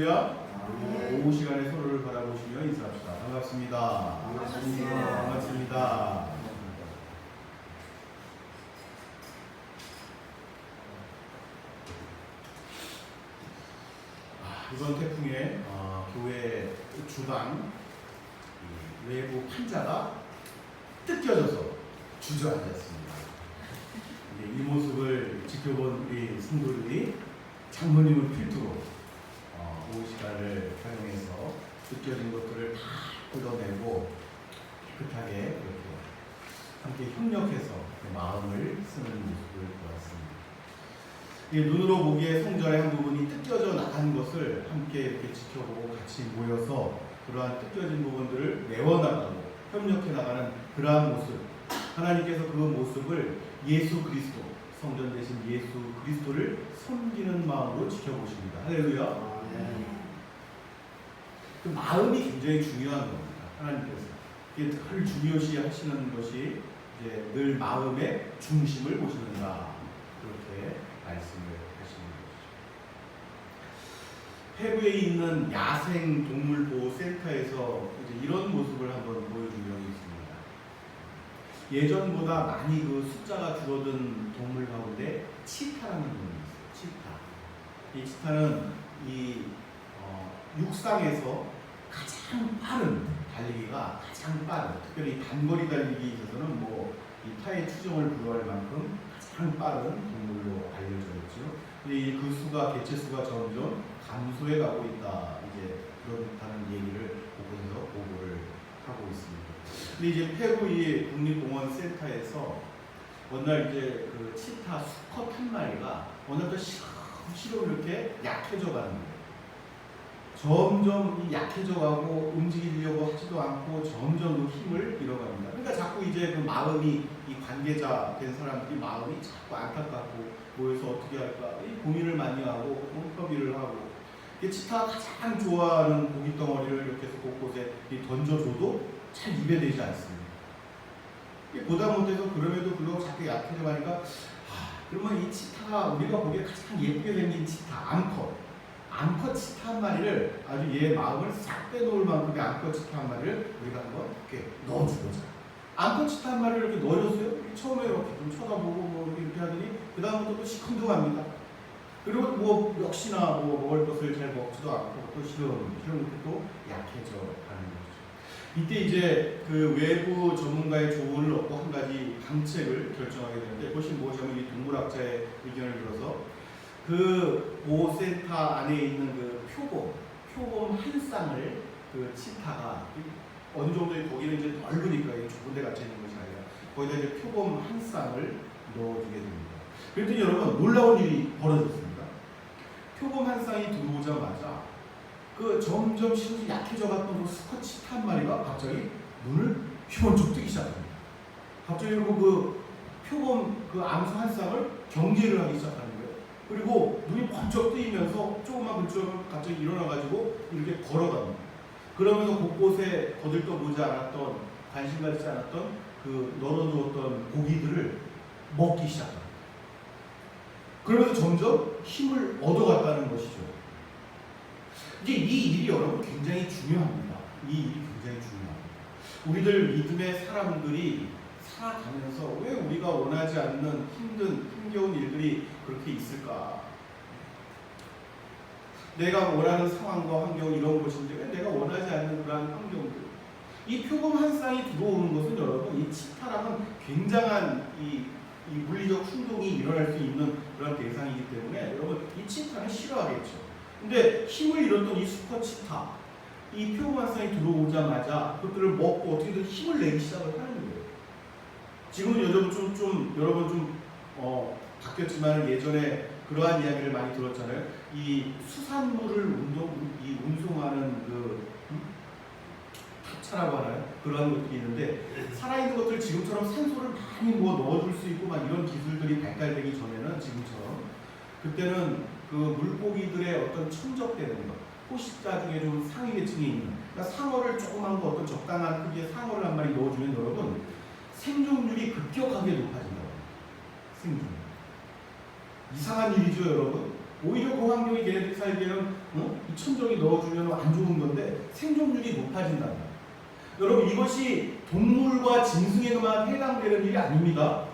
할렐루야. 오후 시간에 서로를 바라보시며 인사합시다. 반갑습니다. 반갑습니다. 이번 태풍에 교회 주방 외부 판자가 뜯겨져서 주저앉았습니다. 이 모습을 지켜본 우리 성도들이 장모님을 필두로 오후 시간을 사용해서 뜯겨진 것들을 다 뜯어내고 깨끗하게 이렇게 함께 협력해서 마음을 쓰는 모습을 보았습니다. 눈으로 보기에 성전의 한 부분이 뜯겨져 나간 것을 함께 이렇게 지켜보고 같이 모여서 그러한 뜯겨진 부분들을 메워나가고 협력해 나가는 그러한 모습, 하나님께서 그 모습을 예수 그리스도, 성전 대신 예수 그리스도를 섬기는 마음으로 지켜보십니다. 할렐루야. 그 마음이 굉장히 중요한 겁니다. 하나님께서 이게 늘 중요시 하시는 것이 이제 늘 마음의 중심을 보시는다, 그렇게 말씀을 하시는 것이죠. 페루에 있는 야생 동물 보호 센터에서 이제 이런 모습을 한번 보여준 적이 있습니다. 예전보다 많이 그 숫자가 줄어든 동물 가운데 치타라는 동물이 있어요. 치타. 이 치타는 이 육상에서 가장 빠른 달리기가 가장 빠른, 특별히 단거리 달리기에 있어서는 이 타의 추종을 불허할 만큼 가장 빠른 동물로 알려져 있죠. 근데 그 수가, 개체 수가 점점 감소해 가고 있다, 이제 그렇다는 얘기를 보고서 보고를 하고 있습니다. 근데 이제 페루의 국립공원 센터에서 어느 날 이제 그 치타 수컷 한 마리가 어느 날 시로 이렇게 약해져 가는 거예요. 점점 약해져가고 움직이려고 하지도 않고 점점 힘을 잃어갑니다. 그러니까 자꾸 이제 그 마음이, 이 관계자 된 사람들이 마음이 자꾸 안타깝고 모여서 어떻게 할까 이 고민을 많이 하고 협의를 하고, 치타가 가장 좋아하는 고기 덩어리를 이렇게 해서 곳곳에 던져줘도 잘 입에 되지 않습니다. 보다 못해서 그럼에도 불구하고 자꾸 약해져 가니까 그러면 이 치타가 우리가 보기에 가장 예쁘게 생긴 치타, 암컷 치타 한 마리를, 아주 얘 마음을 싹 빼놓을 만큼의 암컷 치타 한 마리를 우리가 한번 이렇게 넣어주고자. 암컷 치타 한 마리를 이렇게 넣어줬어요. 처음에 이렇게 좀 쳐다보고 이렇게 하더니 그 다음부터 또 시큰둥합니다. 그리고 역시나 먹을 것을 잘 먹지도 않고 또 이렇게 또 약해져 가는 거죠. 이때 이제 그 외부 전문가의 조언을 얻고 한 가지 방책을 결정하게 되는데, 그것이 무엇이냐면 이 동물학자의 의견을 들어서 그 보호센터 안에 있는 그 표범 한 쌍을 그 치타가 어느 정도의, 거기는 이제 넓으니까 좁은 데 갇혀 있는 것이 아니라 거기다 이제 표범 한 쌍을 넣어주게 됩니다. 그랬더니 여러분 놀라운 일이 벌어졌습니다. 표범 한 쌍이 들어오자마자 그 점점 실컷 약해져 갔던 그 수컷 치타 한 마리가 갑자기 눈을 휘번쩍 뜨기 시작합니다. 갑자기 그 표범 그 암수 한 쌍을 경계를 하기 시작합니다. 그리고 눈이 번쩍 뜨이면서 조그만 근처로 갑자기 일어나가지고 이렇게 걸어갑니다. 그러면서 곳곳에 거들떠보지 않았던, 관심 가지지 않았던 그 널어두었던 고기들을 먹기 시작합니다. 그러면서 점점 힘을 얻어갔다는 것이죠. 이제 이 일이 여러분 굉장히 중요합니다. 이 일이 굉장히 중요합니다. 우리들 믿음의 사람들이 살아가면서 왜 우리가 원하지 않는 힘겨운 일들이 그렇게 있을까? 내가 원하는 상황과 환경 이런 것인데 왜 내가 원하지 않는 그러한 환경들, 이 표범 한 쌍이 들어오는 것은 여러분 이 치타랑은 굉장한 이 물리적 충동이 일어날 수 있는 그런 대상이기 때문에 여러분 이 치타는 싫어하겠죠. 근데 힘을 잃었던 이 수컷 치타, 이 표범 한 쌍이 들어오자마자 그것들을 먹고 어떻게든 힘을 내기 시작을 하는 거예요. 지금은 여러분 좀 바뀌었지만 예전에 그러한 이야기를 많이 들었잖아요. 이 수산물을 운송하는 그 탑차라고 하나요? 그러한 것들이 있는데, 살아있는 것들 지금처럼 산소를 많이 넣어줄 수 있고 막 이런 기술들이 발달되기 전에는, 지금처럼 그때는 그 물고기들의 어떤 천적되는 것, 포식자 중에 좀 상위 계층에 있는, 그러니까 상어를 조그만 거 어떤 적당한 크기의 상어를 한 마리 넣어주면 여러분 생존율이 급격하게 높아진다고. 생존. 이상한 일이죠, 여러분. 오히려 그 환경이 걔네들이 살기에는 천적이 넣어주면 안 좋은 건데 생존율이 높아진단 말이에요. 여러분 이것이 동물과 짐승에만 해당되는 일이 아닙니다.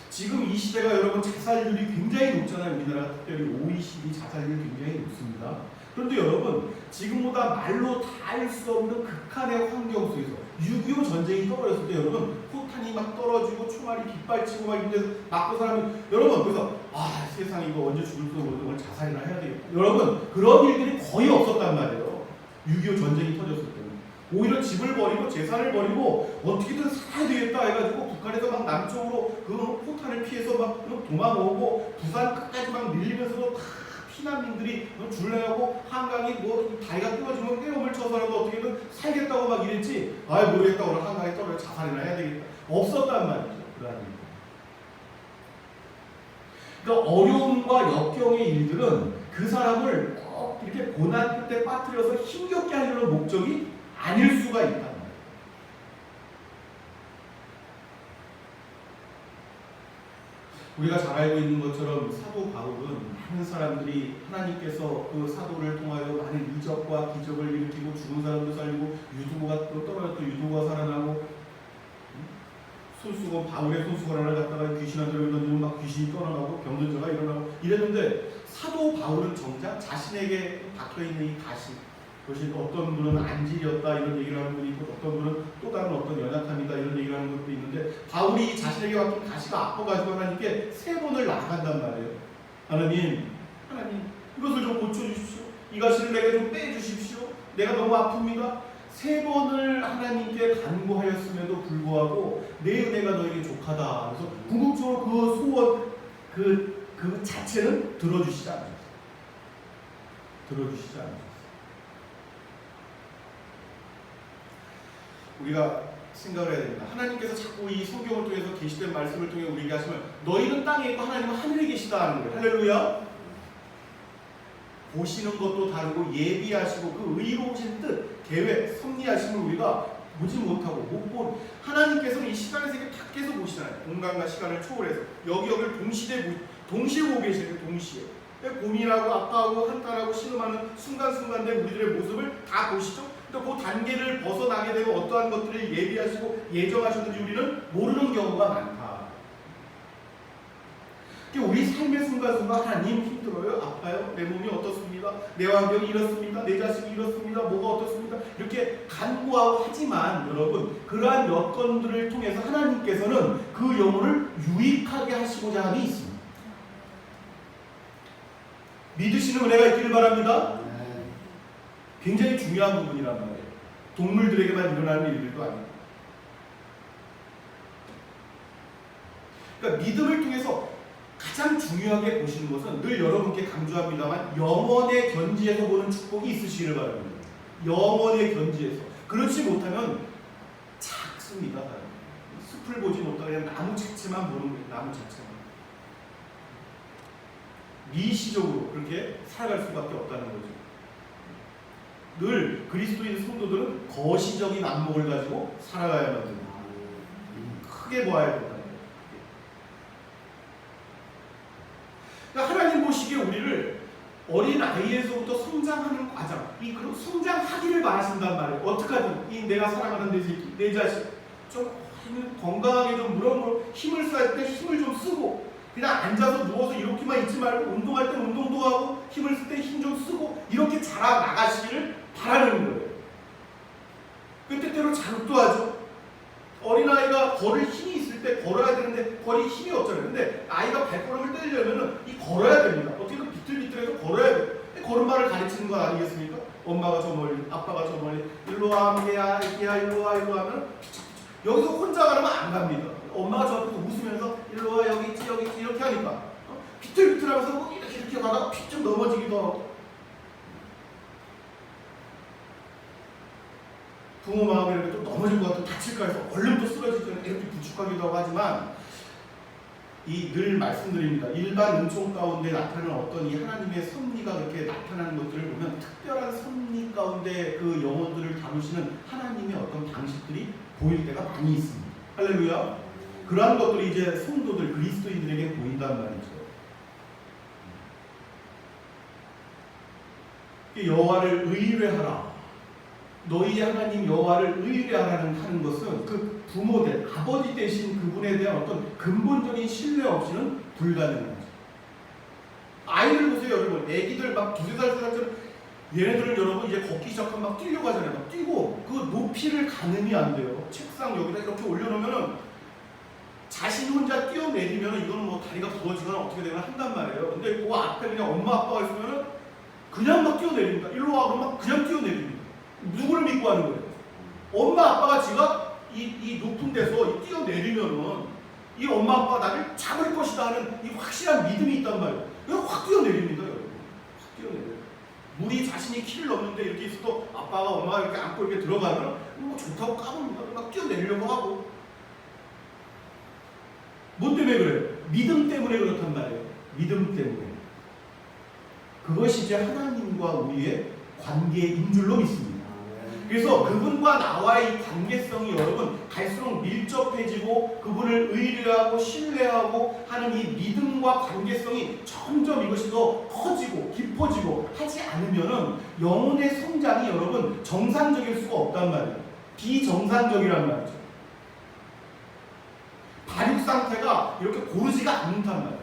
지금 이 시대가 여러분 자살률이 굉장히 높잖아요. 우리나라 특별히 OECD 자살률이 굉장히 높습니다. 그런데 여러분 지금보다 말로 다 알 수 없는 극한의 환경 속에서 6.25 전쟁이 떠버렸을 때 여러분 포탄이 막 떨어지고 총알이 빗발치고 막 이런 데서 맞고 사람이 여러분 그래서 세상 이거 언제 죽을지도 모르는데 오늘 자살이나 해야 되겠다. 여러분 그런 일들이 거의 없었단 말이에요. 6.25 전쟁이 터졌을 때는. 오히려 집을 버리고 재산을 버리고 어떻게든 살아야 되겠다 해가지고 북한에서 막 남쪽으로 그 포탄을 피해서 막 도망오고 부산 끝까지 막 밀리면서도 다 피난민들이 줄래하고 한강이 뭐 다리가 끊어지면 헤엄을 쳐서라도 어떻게든 살겠다고 막 이랬지. 모르겠다 오늘 한강에 떨어져 자살이나 해야 되겠다. 없었단 말이죠. 그러한 일. 그러니까 어려움과 역경의 일들은 그 사람을 꼭 이렇게 고난 끝에 빠뜨려서 힘겹게 하려는 목적이 아닐 수가 있단 말이에요. 우리가 잘 알고 있는 것처럼 사도 바울은 많은 사람들이 하나님께서 그 사도를 통하여 많은 이적과 기적을 일으키고 죽은 사람도 살리고 유두가 또 떨어졌던 유두가 살아나고 손수건 바울의 손수건 하나 갖다가 귀신한테 던지면 막 귀신이 떠나가고 병든 자가 일어나고 이랬는데 사도 바울은 정작 자신에게 박혀있는 이 가시 그것이 어떤 분은 안질이었다 이런 얘기를 하는 분이 있고 어떤 분은 또 다른 어떤 연약함이다 이런 얘기를 하는 것도 있는데 바울이 자신에게 박힌 가시가 아파가지고 하나님께 3번을 나간단 말이에요. 하나님 이것을 좀 고쳐주십시오. 이 가시를 내게 좀 빼주십시오. 내가 너무 아픕니다. 3번을 하나님께 간구하였음에도 불구하고 내 은혜가 너에게 족하다. 그래서 궁극적으로 그 소원 그 자체는 들어주시지 않으셨어요. 들어주시지 않으셨어요. 우리가 생각을 해야 됩니다. 하나님께서 자꾸 이 성경을 통해서 계시된 말씀을 통해 우리에게 하시면 너희는 땅에 있고 하나님은 하늘에 계시다 하는 거예요. 할렐루야. 보시는 것도 다르고 예비하시고 그 의로우신 뜻, 계획, 섭리하심을 우리가 보지 못하고 못 본 하나님께서는 이 시간의 세계 밖에서 보시잖아요. 공간과 시간을 초월해서 여기를 동시에 보고 계시는 동시에 고민하고 아파하고 한탄하고 신음하는 순간순간의 우리들의 모습을 다 보시죠. 또 그 단계를 벗어나게 되면 어떠한 것들을 예비하시고 예정하셨는지 우리는 모르는 경우가 많다. 우리 삶의 순간순간 하나님 힘들어요? 아파요? 내 몸이 어떻습니다? 내 환경이 이렇습니다. 내 자식이 이렇습니다. 뭐가 어떻습니다? 이렇게 간구하고 하지만 여러분 그러한 여건들을 통해서 하나님께서는 그 영혼을 유익하게 하시고자 함이 있습니다. 믿으시는 은혜가 있기를 바랍니다. 굉장히 중요한 부분이란 말이에요. 동물들에게만 일어나는 일들도 아니고. 그러니까 믿음을 통해서 가장 중요하게 보시는 것은 늘 여러분께 강조합니다만 영원의 견지에서 보는 축복이 있으시기를 바랍니다. 영원의 견지에서. 그렇지 못하면 작습니다. 숲을 보지 못하고 그냥 나무 자체만 보는 거예요. 나무 자체만. 미시적으로 그렇게 살아갈 수밖에 없다는 거죠. 늘 그리스도인 성도들은 거시적인 안목을 가지고 살아가야만 됩니다. 크게 보아야 된다. 그러니까 하나님 보시기에 우리를 어린 아이에서부터 성장하는 과정, 그런 성장하기를 바라신단 말이에요. 어떡하든 내가 사랑하는 내 새끼, 내 자식 좀 건강하게 좀 무럭무럭 힘을 쓸 때 힘을 좀 쓰고 그냥 앉아서 누워서 이렇게만 있지 말고 운동할 때 운동도 하고 힘을 쓸 때 힘 좀 쓰고 이렇게 자라 나가시기를 바라는 거예요. 그 때때로 자극도 하죠. 어린아이가 걸을 힘이 있을 때 걸어야 되는데 걸이 힘이 없잖아요. 근데 아이가 발걸음을 떼려면 이 걸어야 됩니다. 어떻게든 비틀비틀해서 걸어야 돼요. 걸음마를 가르치는 거 아니겠습니까? 엄마가 저 멀리, 아빠가 저 멀리 일로 와, 애기야, 일로 와, 일로 하면 피쳐피쳐. 여기서 혼자 가려면 안 갑니다. 엄마가 저 앞에서 웃으면서 일로 와, 여기 있지, 여기 있지 이렇게 하니까 비틀비틀하면서 뭐 이렇게 가다가 픽 넘어지기도 하고 부모 마음에 또 넘어질 것 같고 다칠까 해서 얼른 또 쓰러지잖아요. 이렇게 부축하기도 하고 하지만 늘 말씀드립니다. 일반 은총 가운데 나타나는 어떤 이 하나님의 섭리가 그렇게 나타나는 것들을 보면 특별한 섭리 가운데 그 영혼들을 다루시는 하나님의 어떤 방식들이 보일 때가 많이 있습니다. 할렐루야. 그러한 것들이 이제 성도들 그리스도인들에게 보인단 말이죠. 여호와를 의뢰하라. 너희 하나님 여호와를 의뢰하라는 것은 그 부모된 아버지 되신 그분에 대한 어떤 근본적인 신뢰 없이는 불가능한 거죠. 아이들 보세요, 여러분. 애기들 막 2, 3살, 3살처럼 얘네들은 여러분 이제 걷기 시작하면 막 뛰려고 하잖아요. 막 뛰고 그 높이를 가늠이 안 돼요. 책상 여기다 이렇게 올려놓으면은 자신 혼자 뛰어내리면은 이거는 뭐 다리가 부러지거나 어떻게 되거나 한단 말이에요. 근데 그 앞에 그냥 엄마 아빠가 있으면은 그냥 막 뛰어내립니다. 일로 와 그러면 막 그냥 뛰어내립니다. 누구를 믿고 하는 거예요? 엄마 아빠가 지가 이 높은 데서 뛰어내리면은 이 엄마 아빠가 나를 잡을 것이다 하는 이 확실한 믿음이 있단 말이에요. 그냥 확 뛰어내립니다, 여러분. 확 뛰어내려요. 물이 자신이 키를 넘는데 이렇게 있어도 아빠가 엄마가 이렇게 안고 이렇게 들어가면 뭐 좋다고 까봅니다. 막 뛰어내리려고 하고. 뭐 때문에 그래요? 믿음 때문에 그렇단 말이에요. 믿음 때문에. 그것이 이제 하나님과 우리의 관계인 줄로 믿습니다. 그래서 그분과 나와의 이 관계성이 여러분 갈수록 밀접해지고 그분을 의뢰하고 신뢰하고 하는 이 믿음과 관계성이 점점 이것이 더 커지고 깊어지고 하지 않으면은 영혼의 성장이 여러분 정상적일 수가 없단 말이에요. 비정상적이란 말이죠. 발육 상태가 이렇게 고르지가 않단 말이에요.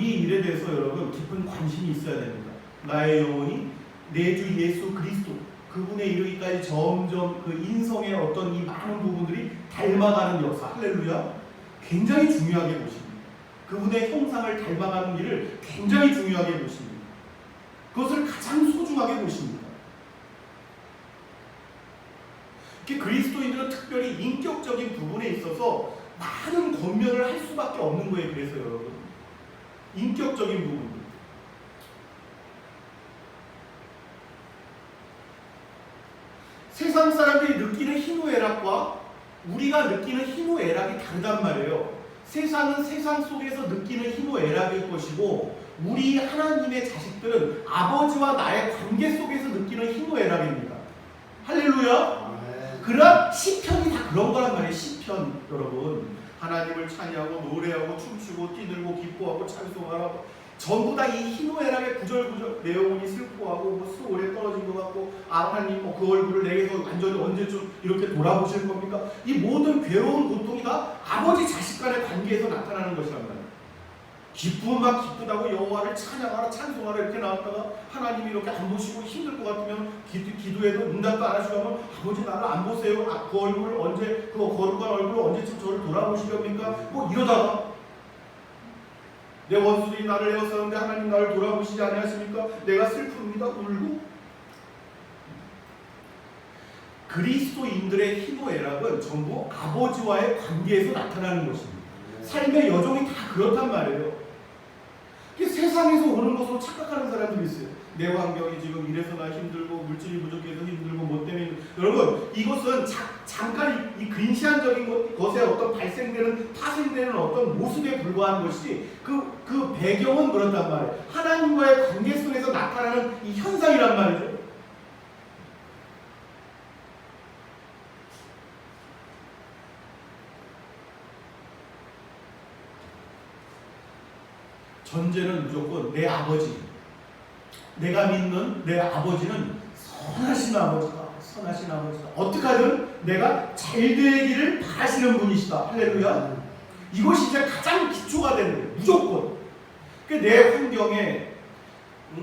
이 일에 대해서 여러분 깊은 관심이 있어야 됩니다. 나의 영혼이 내 주 예수 그리스도 그분에 이르기까지 점점 그 인성의 어떤 이 많은 부분들이 닮아가는 역사, 할렐루야, 굉장히 중요하게 보십니다. 그분의 형상을 닮아가는 일을 굉장히 중요하게 보십니다. 그것을 가장 소중하게 보십니다. 그리스도인들은 특별히 인격적인 부분에 있어서 많은 권면을 할 수밖에 없는 거예요. 그래서 여러분 인격적인 부분, 세상 사람들이 느끼는 희노애락과 우리가 느끼는 희노애락이 다르단 말이에요. 세상은 세상 속에서 느끼는 희노애락일 것이고 우리 하나님의 자식들은 아버지와 나의 관계 속에서 느끼는 희노애락입니다. 할렐루야. 그런 시편이 다 그런 거란 말이에요. 시편 여러분 하나님을 찬양하고 노래하고 춤추고 뛰들고 기뻐하고 찬송하라고 전부 다 이 희노애락의 구절구절 내 영혼이 슬퍼하고 뭐 수월에 떨어진 것 같고 하나님 그 얼굴을 내게서 완전히 언제쯤 이렇게 돌아보실 겁니까? 이 모든 괴로운 고통이 다 아버지 자식 간의 관계에서 나타나는 것이란 말이에요. 기쁘면 막 기쁘다고 여호와를 찬양하라 찬송하라 이렇게 나왔다가 하나님이 이렇게 안 보시고 힘들 것 같으면 기도해도 응답도 안 하시고 하면 아버지 나를 안 보세요. 그 얼굴을 언제 그 거룩한 얼굴을 언제쯤 저를 돌아보시렵니까? 뭐 이러다가 내 원수들이 나를 에워싸는데 하나님 나를 돌아보시지 아니하십니까? 내가 슬픕니다. 울고. 그리스도인들의 희노애락은 전부 아버지와의 관계에서 나타나는 것입니다. 삶의 여정이 다 그렇단 말이에요. 세상에서 오는 것으로 착각하는 사람들이 있어요. 내 환경이 지금 이래서 나 힘들고 물질이 부족해서 힘들고 뭐 때문에 여러분 이것은 잠깐 이 근시안적인 것에 어떤 발생되는 파생되는 어떤 모습에 불과한 것이지 그 배경은 그렇단 말이에요. 하나님과의 관계 속에서 나타나는 이 현상이란 말이죠. 전제는 무조건 내 아버지, 내가 믿는 내 아버지는 선하신 아버지다. 선하신 아버지다. 어떻게 하든 내가 잘 되기를 바라시는 분이시다. 할렐루야. 이것이 이제 가장 기초가 되는 거예요. 무조건. 내 환경에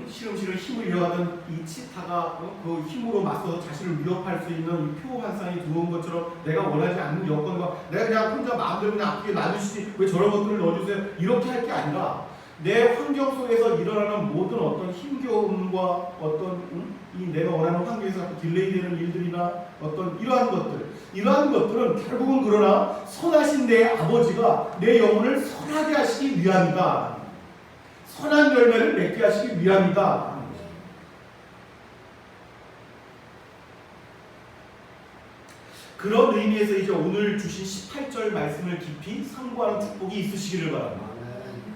시름시름 힘을 잃어가던 이 치타가 그 힘으로 맞서서 자신을 위협할 수 있는 이 표환상이 들어온 것처럼 내가 원하지 않는 여건과 내가 그냥 혼자 마음대로 그냥 아프게 놔주시지 왜 저런 것들을 넣어주세요. 이렇게 할 게 아니라 내 환경 속에서 일어나는 모든 어떤 힘겨움과 어떤 이 내가 원하는 환경에서 딜레이되는 일들이나 어떤 이러한 것들은 결국은 그러나 선하신 내 아버지가 내 영혼을 선하게 하시기 위함이다. 선한 열매를 맺게 하시기 위함이다. 그런 의미에서 이제 오늘 주신 18절 말씀을 깊이 상고하는 축복이 있으시기를 바랍니다.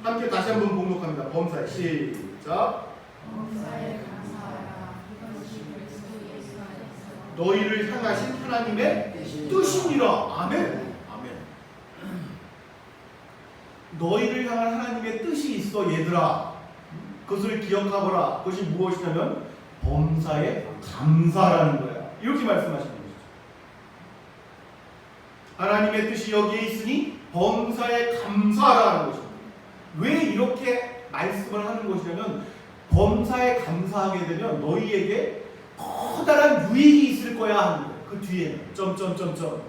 함께 다시 한번 봉독합니다. 범사에 시작. 범사에 감사하라. 이것이 그리스도 예수 안에서 너희를 향하신 하나님의 뜻이니라. 아멘. 아멘. 너희를 향한 하나님의 뜻이 있어 얘들아. 그것을 기억하거라. 그것이 무엇이냐면 범사에 감사라는 거야. 이렇게 말씀하시는 거죠. 하나님의 뜻이 여기에 있으니 범사에 감사라는 것입니다. 왜 이렇게 말씀을 하는 것이냐면 범사에 감사하게 되면 너희에게 커다란 유익이 있을 거야 하는 거예요. 그 뒤에는 점점점점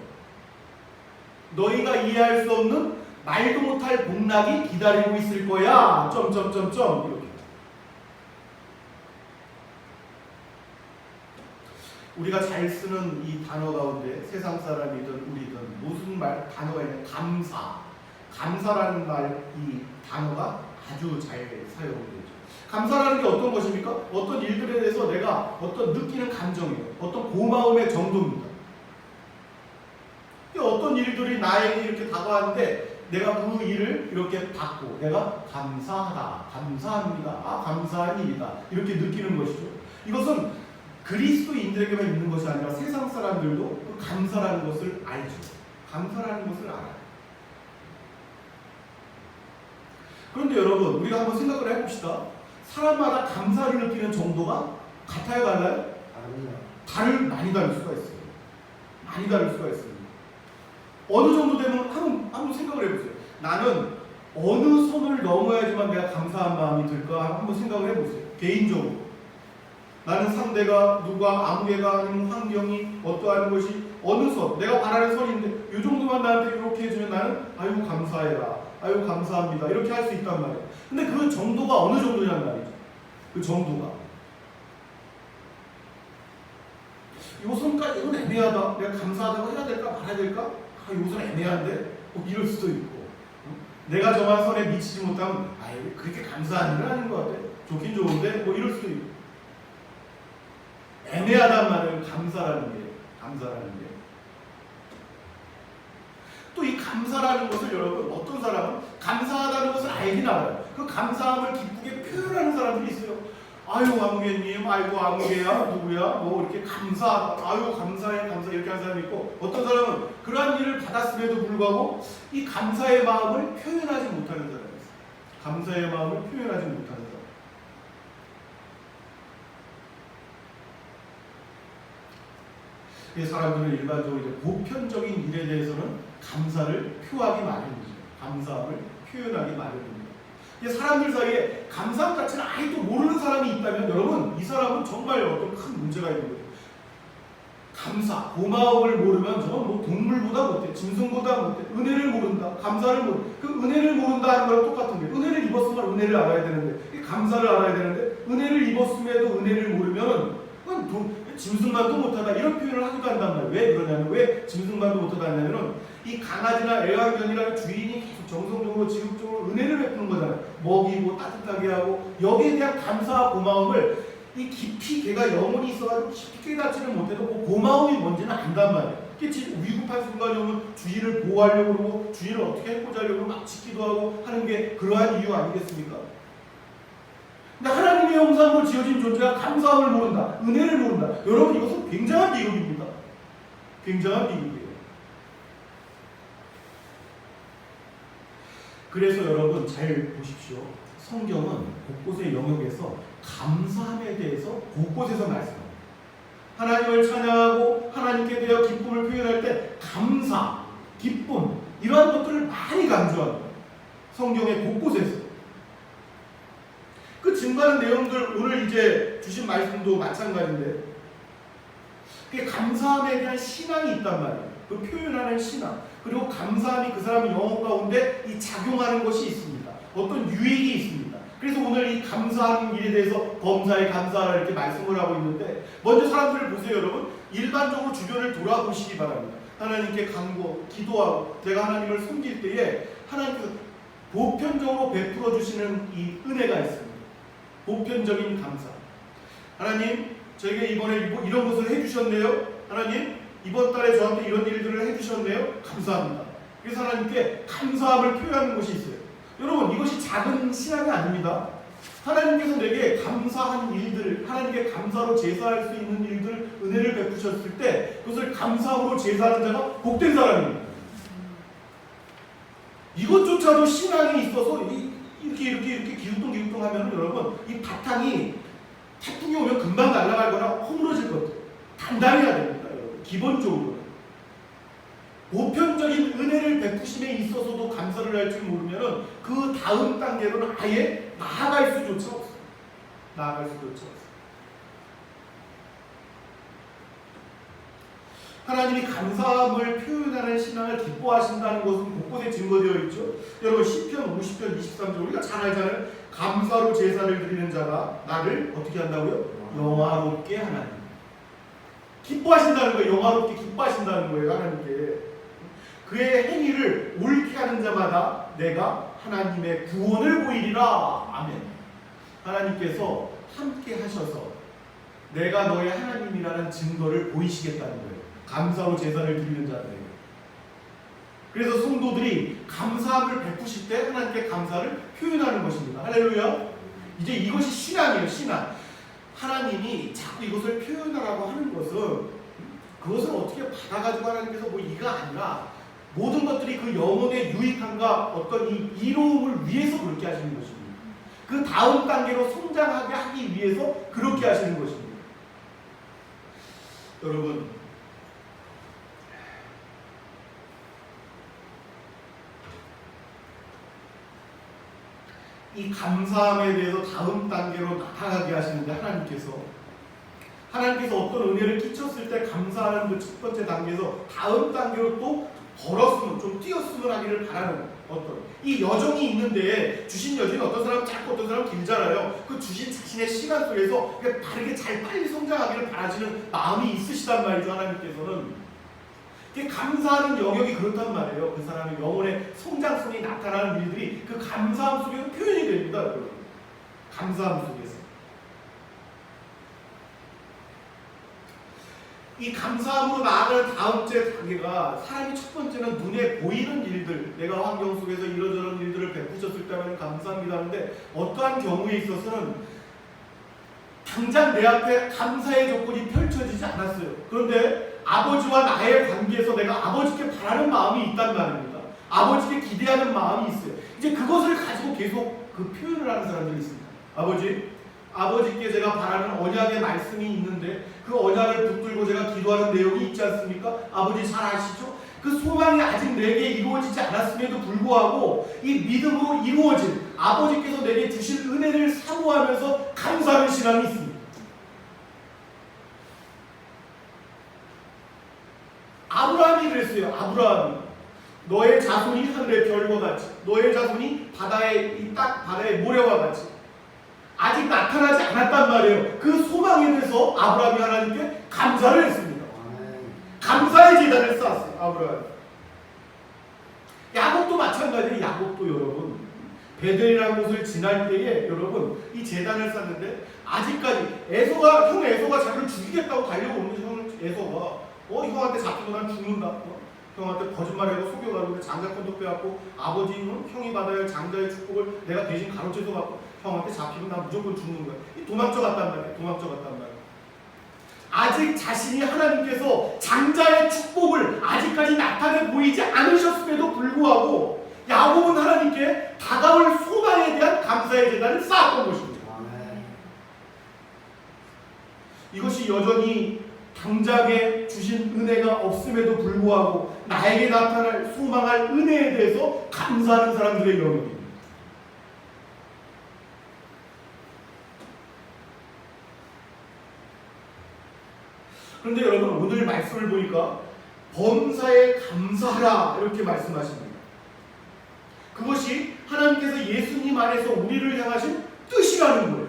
너희가 이해할 수 없는 말도 못할 복락이 기다리고 있을 거야. 점점점점 이렇게. 우리가 잘 쓰는 이 단어 가운데 세상 사람이든 우리든 무슨 단어가 있냐? 감사. 감사라는 이 단어가 아주 잘 사용되죠. 감사라는 게 어떤 것입니까? 어떤 일들에 대해서 내가 어떤 느끼는 감정이에요. 어떤 고마움의 정도입니다. 어떤 일들이 나에게 이렇게 다가왔는데 내가 그 일을 이렇게 받고 내가 감사하다, 감사합니다, 아 감사한 일이다 이렇게 느끼는 것이죠. 이것은 그리스도인들에게만 있는 것이 아니라 세상 사람들도 그 감사라는 것을 알죠. 감사라는 것을 알아요. 그런데 여러분 우리가 한번 생각을 해봅시다. 사람마다 감사를 느끼는 정도가 같아요, 달라요? 많이 다를 수가 있어요. 많이 다를 수가 있습니다. 어느 정도 되면 한번 생각을 해보세요. 나는 어느 선을 넘어야지만 내가 감사한 마음이 들까 한번 생각을 해보세요. 개인적으로 나는 상대가 누가 아무개가 아니면 환경이 어떠한 것이 어느 선 내가 바라는 선인데 이 정도만 나한테 이렇게 해주면 나는 아유 감사해라, 아유 감사합니다 이렇게 할 수 있단 말이에요. 근데 그 정도가 어느 정도냐는 말이죠. 그 정도가 이 선까지 이건 애매하다. 내가 감사하다고 해야 될까 말아야 될까? 아, 이 선 애매한데? 이럴 수도 있고 내가 정한 선에 미치지 못하면 아유 그렇게 감사한 일은 아닌 것 같아. 좋긴 좋은데 뭐 이럴 수도 있고 애매하단 말은 감사라는 게 또 이 감사라는 것을 여러분 어떤 사람은 감사하다는 것을 알긴 알아요. 그 감사함을 기쁘게 표현하는 사람들이 있어요. 아유 아무개님, 아이고 아무개야 누구야 뭐 이렇게 감사하다, 아유 감사해 감사 이렇게 하는 사람이 있고 어떤 사람은 그러한 일을 받았음에도 불구하고 이 감사의 마음을 표현하지 못하는 사람이 있어요. 감사의 마음을 표현하지 못하는 사람. 사람들은 일반적으로 이제 보편적인 일에 대해서는 감사를 표하기 마련이죠. 감사함을 표현하기 마련입니다. 사람들 사이에 감사함 자체는 아예 또 모르는 사람이 있다면 여러분 이 사람은 정말 어떤 큰 문제가 있는 거예요. 감사, 고마움을 모르면 저건 뭐 동물보다 못해, 짐승보다 못해, 은혜를 모른다, 감사를 모른다. 그 은혜를 모른다 하는 거랑 똑같은 거예요. 은혜를 입었으면 은혜를 알아야 되는데 감사를 알아야 되는데 은혜를 입었음에도 은혜를 모르면 짐승만도 못하다 이런 표현을 하기도 한단 말이에요. 왜 그러냐면 왜 짐승만도 못하다 하냐면 이 강아지나 애완견이라는 주인이 계속 정성적으로 지극적으로 은혜를 베푸는 거잖아요. 먹이고 따뜻하게 하고 여기에 대한 감사와 고마움을 이 깊이 걔가 영혼이 있어가지고 깊이 깨닫지는 못해도 그 고마움이 뭔지는 안단 말이에요. 위급한 순간이 오면 주인을 보호하려고 그러고 주인을 어떻게 해보자 하려고 막 지키기도 하고 하는 게 그러한 이유 아니겠습니까? 근데 하나님의 형상으로 지어진 존재가 감사함을 모른다, 은혜를 모른다. 여러분 이것은 굉장한 비극입니다. 굉장한 비극이에요. 그래서 여러분 잘 보십시오. 성경은 곳곳의 영역에서 감사함에 대해서 곳곳에서 말씀합니다. 하나님을 찬양하고 하나님께 대하여 기쁨을 표현할 때 감사, 기쁨 이러한 것들을 많이 강조합니다. 성경의 곳곳에서. 그 증거하는 내용들 오늘 이제 주신 말씀도 마찬가지인데 그게 감사함에 대한 신앙이 있단 말이에요. 그 표현하는 신앙 그리고 감사함이 그 사람의 영혼 가운데 이 작용하는 것이 있습니다. 어떤 유익이 있습니다. 그래서 오늘 이 감사하는 일에 대해서 범사에 감사하라 이렇게 말씀을 하고 있는데 먼저 사람들을 보세요. 여러분 일반적으로 주변을 돌아보시기 바랍니다. 하나님께 간구, 기도하고 내가 하나님을 섬길 때에 하나님께서 보편적으로 베풀어 주시는 이 은혜가 있습니다. 보편적인 감사. 하나님 저에게 이번에 이런 것을 해주셨네요. 하나님 이번 달에 저한테 이런 일들을 해주셨네요. 감사합니다. 그래서 하나님께 감사함을 표현하는 것이 있어요. 여러분 이것이 작은 신앙이 아닙니다. 하나님께서 내게 감사한 일들, 하나님께 감사로 제사할 수 있는 일들, 은혜를 베푸셨을 때 그것을 감사함으로 제사하는 자가 복된 사람입니다. 이것조차도 신앙이 있어서 이렇게 기우뚱기우뚱 하면 여러분 이 바탕이 태풍이 오면 금방 날아가거나 허물어질 것들 단단해야 됩니다. 여러분. 기본적으로 보편적인 은혜를 베푸심에 있어서도 감사를 할 줄 모르면 그 다음 단계로는 아예 나아갈 수조차 없어요. 나아갈 수조차 없어요. 하나님이 감사함을 표현하는 신앙을 기뻐하신다는 것은 곳곳에 증거되어 있죠. 여러분 시편 50편 23절 우리가 잘 알잖아요. 감사로 제사를 드리는 자가 나를 어떻게 한다고요? 영화롭게 하나님. 기뻐하신다는 거예요. 영화롭게 기뻐하신다는 거예요. 하나님께. 그의 행위를 옳게 하는 자마다 내가 하나님의 구원을 보이리라. 아멘. 하나님께서 함께 하셔서 내가 너의 하나님이라는 증거를 보이시겠다는 거예요. 감사로 제사를 드리는 자들에게. 그래서 성도들이 감사함을 베푸실 때 하나님께 감사를 표현하는 것입니다. 할렐루야. 이제 이것이 신앙이에요. 신앙. 하나님이 자꾸 이것을 표현하라고 하는 것은 그것을 어떻게 받아가지고 하나님께서 뭐 이가 아니라 모든 것들이 그 영혼의 유익함과 어떤 이 이로움을 위해서 그렇게 하시는 것입니다. 그 다음 단계로 성장하게 하기 위해서 그렇게 하시는 것입니다. 여러분 이 감사함에 대해서 다음 단계로 나아가게 하시는데 하나님께서 어떤 은혜를 끼쳤을 때 감사하는 그 첫 번째 단계에서 다음 단계로 또 걸었으면 좀 뛰었으면 하기를 바라는 어떤 이 여정이 있는데 주신 여정이 어떤 사람은 짧고 어떤 사람은 길잖아요. 그 주신 자신의 시간 속에서 바르게 잘 빨리 성장하기를 바라시는 마음이 있으시단 말이죠. 하나님께서는 감사하는 영역이 그렇단 말이에요. 그 사람의 영혼의 성장성이 나타나는 일들이 그 감사함 속에서 표현이 됩니다. 여러분. 감사함 속에서 이 감사함으로 나아가는 다음째 단계가 사람이 첫 번째는 눈에 보이는 일들, 내가 환경 속에서 이러저런 일들을 베푸셨을 때는 감사합니다 하는데 어떠한 경우에 있어서는 당장 내 앞에 감사의 조건이 펼쳐지지 않았어요. 그런데 아버지와 나의 관계에서 내가 아버지께 바라는 마음이 있단 말입니다. 아버지께 기대하는 마음이 있어요. 이제 그것을 가지고 계속 그 표현을 하는 사람들이 있습니다. 아버지께 제가 바라는 언약의 말씀이 있는데 그 언약을 붙들고 제가 기도하는 내용이 있지 않습니까? 아버지 잘 아시죠? 그 소망이 아직 내게 이루어지지 않았음에도 불구하고 이 믿음으로 이루어진 아버지께서 내게 주신 은혜를 사모하면서 감사하는 신앙이 있습니다. 아브라함이 그랬어요. 아브라함이 너의 자손이 하늘의 별과 같이 너의 자손이 바다의 모래와 같이 아직 나타나지 않았단 말이에요. 그 소망에 대해서 아브라함이 하나님께 감사를 했습니다. 감사의 제단을 쌓았어요. 아브라함. 야곱도 마찬가지예요. 야곱도 여러분 베델이라는 곳을 지날 때에 여러분 이 제단을 쌓는데 아직까지 형 에서가 자기를 죽이겠다고 달려오는 형 에서가 형한테 잡히고 난 죽는다. 형한테 거짓말하고 속여가지고 장자권도 빼앗고 아버지는 형이 받아야 할 장자의 축복을 내가 대신 가로채서 갖고 형한테 잡히면 난 무조건 죽는 거야. 도망쳐 갔단 말이야. 아직 자신이 하나님께서 장자의 축복을 아직까지 나타내 보이지 않으셨음에도 불구하고 야곱은 하나님께 다가올 소망에 대한 감사의 제단을 쌓았던 것입니다. 이것이 여전히 당장에 주신 은혜가 없음에도 불구하고 나에게 나타날 소망할 은혜에 대해서 감사하는 사람들의 영역입니다. 그런데 여러분 오늘 말씀을 보니까 범사에 감사하라 이렇게 말씀하십니다. 그것이 하나님께서 예수님 안에서 우리를 향하신 뜻이라는 거예요.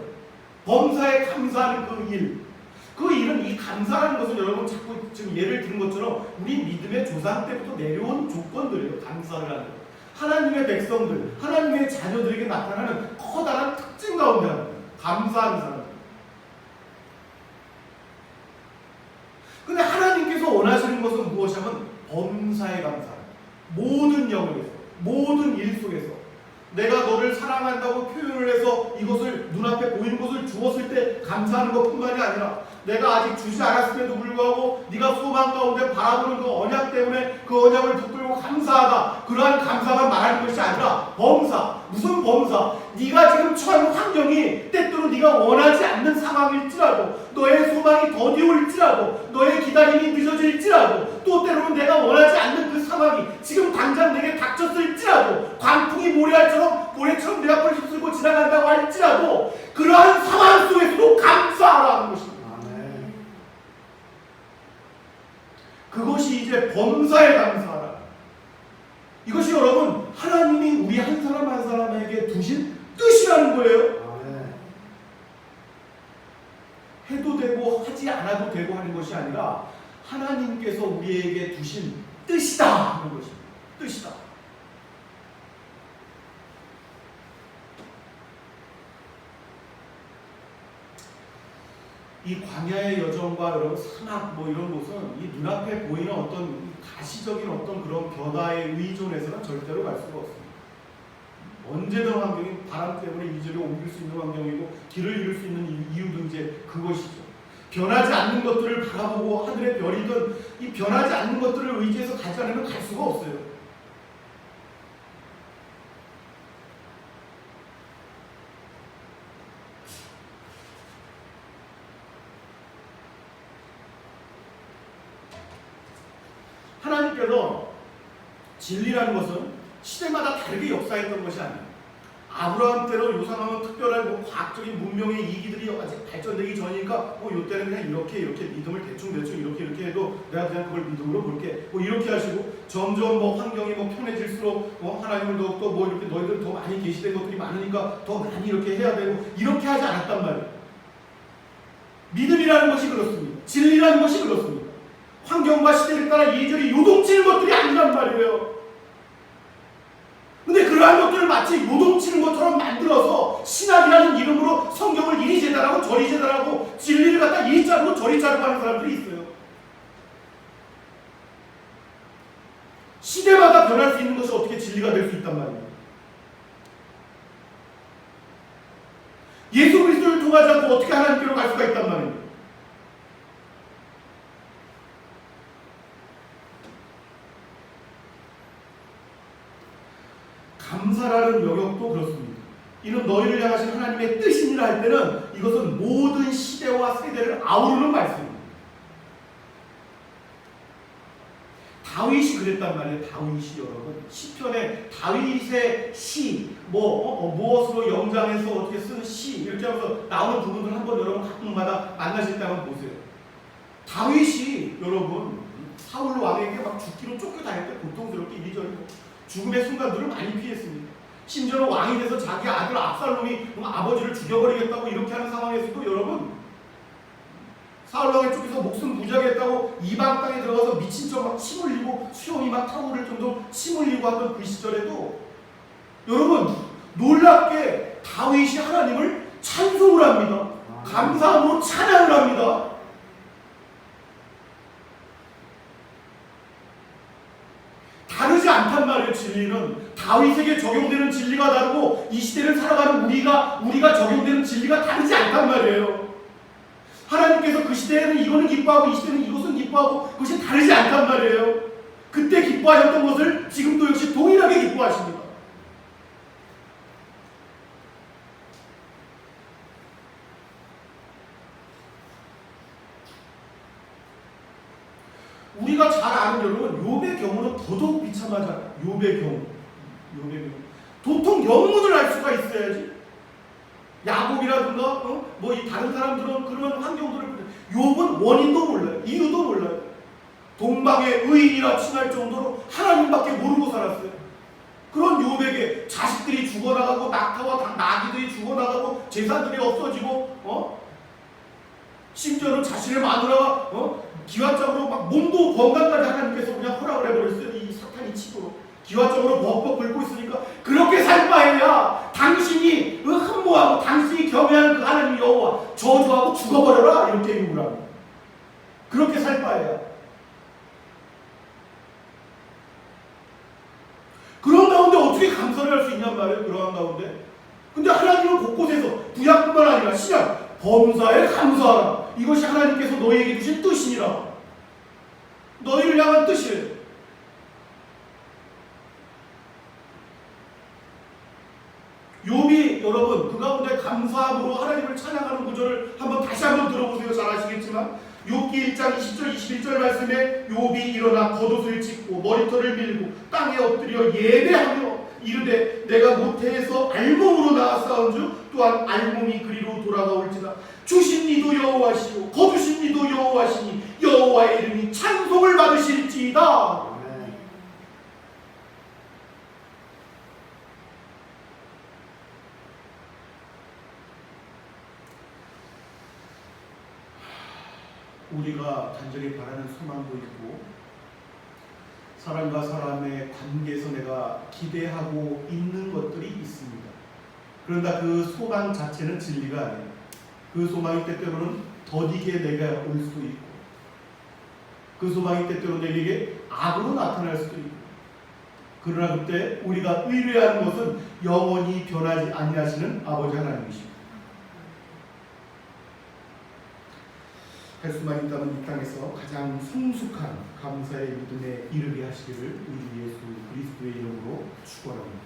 범사에 감사하는 그 일. 그 일은 이 감사라는 것은 여러분 자꾸 지금 예를 드는 것처럼 우리 믿음의 조상 때부터 내려온 조건들이에요. 감사를 하는 것. 하나님의 백성들, 하나님의 자녀들에게 나타나는 커다란 특징 가운데 하나입니다. 감사하는 사람들. 근데 하나님께서 원하시는 것은 무엇이냐면 범사에 감사합니다. 모든 영역에서, 모든 일 속에서 내가 너를 사랑한다고 표현을 해서 이것을 눈앞에 눈앞에 보이는 것을 주었을 때 감사하는 것뿐만이 아니라 내가 아직 주지 않았음에도 불구하고 네가 소망 가운데 바라보는 그 언약 때문에 그 언약을 붙들고 감사하다. 그러한 감사만 말하는 것이 아니라 범사. 무슨 범사? 네가 지금 처한 환경이 때때로 네가 원하지 않는 상황일지라도 너의 소망이 더디올지라도 너의 기다림이 늦어질지라도 또 때로는 내가 원하지 않는 그 상황이 지금 당장 내게 닥쳤을지라도 광풍이 모래처럼 내 앞을 휩쓸고 지나간다고 할지라도 그러한 상황 속에서도 감사하라는 것입니다. 그것이 이제 범사에 감사하라. 이것이 여러분 하나님이 우리 한 사람 한 사람에게 두신 뜻이라는 거예요. 해도 되고 하지 않아도 되고 하는 것이 아니라 하나님께서 우리에게 두신 뜻이다 하는 것입니다. 뜻이다. 이 광야의 여정과 여러분 사막 뭐 이런 곳은 이 눈앞에 보이는 어떤 가시적인 어떤 그런 벼다에 의존해서는 절대로 갈 수가 없습니다. 언제든 환경이 바람 때문에 이리저리 옮길 수 있는 환경이고 길을 잃을 수 있는 이유도 이제 그것이죠. 변하지 않는 것들을 바라보고 하늘의 별이든 이 변하지 않는 것들을 의지해서 가지 않으면 갈 수가 없어요. 하나님께서 진리라는 것은 시대마다 다르게 역사했던 것이 아니에요. 아브라함 때로 요상하면 특별한 뭐 과학적인 문명의 이기들이 아직 발전되기 전이니까 요때는 그냥 이렇게 믿음을 대충 이렇게 해도 내가 그냥 그걸 믿음으로 볼게 이렇게 하시고 점점 뭐 환경이 편해질수록 하나님을 더욱더 이렇게 너희들 더 많이 계시된 것들이 많으니까 더 많이 이렇게 해야 되고 이렇게 하지 않았단 말이에요. 믿음이라는 것이 그렇습니다. 진리라는 것이 그렇습니다. 환경과 시대에 따라 이리저리 요동치는 것들이 아니란 말이에요. 근데 그러한 것들을 마치 요동치는 것처럼 만들어서 신학이라는 이름으로 성경을 이리 재단하고 저리 재단하고 진리를 갖다 이리 자르고 저리 자르고 하는 사람들이 있어요. 시대마다 변할 수 있는 것이 어떻게 진리가 될 수 있단 말이에요. 예수 그리스도를 통하지 않고 어떻게 하나님께로 갈 수가 있단 말이에요. 감사라는 영역도 그렇습니다. 이는 너희를 향하신 하나님의 뜻이니라 할 때는 이것은 모든 시대와 세대를 아우르는 말씀입니다. 다윗이 그랬단 말이에요. 다윗이 여러분 시편에 다윗의 시 무엇으로 영장에서 어떻게 쓰는 시 이렇게 하면서 나오는 부분들 한번 여러분 가끔마다 만나실 때 한번 보세요. 다윗이 여러분 사울 왕에게 막 죽기로 쫓겨다닐 때 고통스럽게 이리저리 죽음의 순간들을 많이 피했습니다. 심지어는 왕이 돼서 자기 아들 압살롬이 아버지를 죽여버리겠다고 이렇게 하는 상황에서도 여러분 사울왕에 쫓겨서 목숨 부지하겠다고 이방 땅에 들어가서 미친 척 막 침 흘리고 수염이 막 타오를 정도로 침 흘리고 하던 그 시절에도 여러분 놀랍게 다윗이 하나님을 찬송을 합니다. 감사함으로 찬양을 합니다. 다르지 않단 말이에요. 진리는 다윗에게 적용되는 진리가 다르고 이 시대를 살아가는 우리가 적용되는 진리가 다르지 않단 말이에요. 하나님께서 그 시대에는 이거는 기뻐하고 이 시대는 이것은 기뻐하고 그것이 다르지 않단 말이에요. 그때 기뻐하셨던 것을 지금도 역시 동일하게 기뻐하십니다. 우리가 잘 아는 여러분 욥의 경우는 더더욱 비참하잖아요. 욥의 경우 도통 영문을 알 수가 있어야지. 야곱이라든가 이 다른 사람들은 그런 환경들을 욥은 원인도 몰라요. 이유도 몰라요. 동방의 의인이라 칭할 정도로 하나님밖에 모르고 살았어요. 그런 욥에게 자식들이 죽어나가고 낙타와 나귀들이 죽어나가고 재산들이 없어지고 심지어는 자신의 마누라가 기와적으로 막 몸도 건강까지 하나님께서 그냥 허락을 해버렸어요. 이 사탄이 치도록 기와적으로 벅벅 긁고 있으니까 그렇게 살 바에야 당신이 흠모하고 당신이 경외하는 그 하나님 여호와 저주하고 죽어버려라 이렇게 욕을 합니다. 그렇게 살 바에야. 그런 가운데 어떻게 감사를 할 수 있냔 말이에요. 그러한 가운데 근데 하나님은 곳곳에서 구약뿐만 아니라 신약 범사에 감사하라. 이것이 하나님께서 너희에게 주신 뜻이니라. 너희를 향한 뜻이에요. 욥이 여러분 그 가운데 감사함으로 하나님을 찬양하는 구절을 다시 한번 들어보세요. 잘 아시겠지만 욥기 1장 20절 21절 말씀에 욥이 일어나 겉옷을 찢고 머리털을 밀고 땅에 엎드려 예배하며 이르되 내가 모태에서 알몸으로 나았사온즉 또한 알몸이 그리로 돌아가올지다. 주신 이도 여호와시요 거두신 이도 여호와시니 여호와의 이름이 찬송을 받으실지이다. 우리가 간절히 바라는 소망도 있고 사람과 사람의 관계에서 내가 기대하고 있는 것들이 있습니다. 그런데 그 소망 자체는 진리가 아니에요. 그 소망이 때때로는 더디게 내가 올 수도 있고 그 소망이 때때로 내게 악으로 나타날 수도 있고 그러나 그때 우리가 의뢰하는 것은 영원히 변하지 아니하시는 아버지 하나님이십니다. 할 수만 있다면 이 땅에서 가장 성숙한 감사의 믿음에 이르게 하시기를 우리 예수 그리스도의 이름으로 축원합니다.